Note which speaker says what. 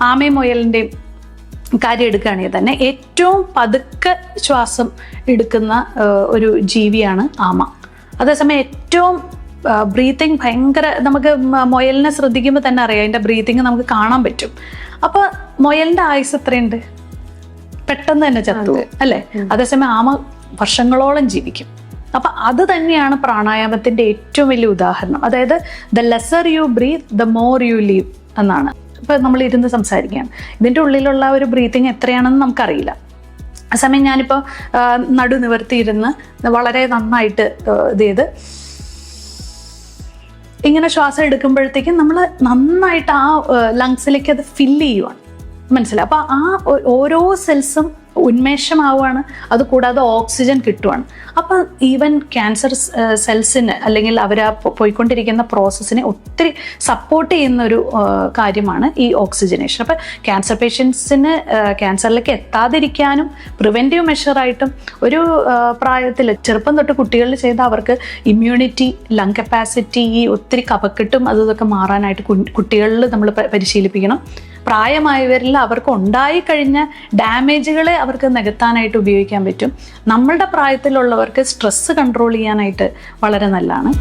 Speaker 1: ആമയും മുയലിൻ്റെയും കാര്യം എടുക്കുകയാണെങ്കിൽ തന്നെ ഏറ്റവും പതുക്കെ ശ്വാസം എടുക്കുന്ന ഒരു ജീവിയാണ് ആമ. അതേസമയം ഏറ്റവും ബ്രീത്തിങ് ഭയങ്കര, നമുക്ക് മുയലിനെ ശ്രദ്ധിക്കുമ്പോൾ തന്നെ അറിയാം, അതിൻ്റെ ബ്രീത്തിങ് നമുക്ക് കാണാൻ പറ്റും. അപ്പോൾ മുയലിൻ്റെ ആയുസ് എത്രയുണ്ട്? പെട്ടെന്ന് തന്നെ ചത്തു അല്ലേ? അതേസമയം ആമ വർഷങ്ങളോളം ജീവിക്കും. അപ്പൊ അത് തന്നെയാണ് പ്രാണായാമത്തിന്റെ ഏറ്റവും വലിയ ഉദാഹരണം. അതായത് the lesser you breathe the more you live എന്നാണ്. ഇപ്പൊ നമ്മൾ ഇരുന്ന് സംസാരിക്കുകയാണ്, ഇതിന്റെ ഉള്ളിലുള്ള ഒരു ബ്രീത്തിങ് എത്രയാണെന്ന് നമുക്കറിയില്ല. ആ സമയം ഞാനിപ്പോൾ നടു നിവർത്തിയിരുന്ന് വളരെ നന്നായിട്ട് ഇത് ചെയ്ത് ഇങ്ങനെ ശ്വാസം എടുക്കുമ്പോഴത്തേക്കും നമ്മൾ നന്നായിട്ട് ആ ലങ്സിലേക്ക് അത് ഫില്ല് ചെയ്യുവാണ്, മനസ്സിലായി? അപ്പോൾ ആ ഓരോ സെൽസും ഉന്മേഷമാവുകയാണ്, അതുകൂടാതെ ഓക്സിജൻ കിട്ടുവാണ്. അപ്പം ഈവൻ ക്യാൻസർ സെൽസിന് അല്ലെങ്കിൽ അവർ പോയിക്കൊണ്ടിരിക്കുന്ന പ്രോസസ്സിനെ ഒത്തിരി സപ്പോർട്ട് ചെയ്യുന്ന ഒരു കാര്യമാണ് ഈ ഓക്സിജനേഷൻ. അപ്പം ക്യാൻസർ പേഷ്യൻസിന് ക്യാൻസറിലേക്ക് എത്താതിരിക്കാനും പ്രിവെൻറ്റീവ് മെഷറായിട്ടും ഒരു പ്രായത്തിൽ ചെറുപ്പം തൊട്ട് കുട്ടികളിൽ ചെയ്ത അവർക്ക് ഇമ്മ്യൂണിറ്റി, ലങ് കപ്പാസിറ്റി, ഒത്തിരി കഫക്കെട്ടും അതൊക്കെ മാറാനായിട്ട് കുട്ടികളിൽ നമ്മൾ പരിശീലിപ്പിക്കണം. പ്രായമായവരിൽ അവർക്ക് ഉണ്ടായിക്കഴിഞ്ഞ ഡാമേജുകളെ അവർക്ക് നികത്താനായിട്ട് ഉപയോഗിക്കാൻ പറ്റും. നമ്മളുടെ പ്രായത്തിലുള്ളവർക്ക് സ്ട്രെസ്സ് കൺട്രോൾ ചെയ്യാനായിട്ട് വളരെ നല്ലതാണ്.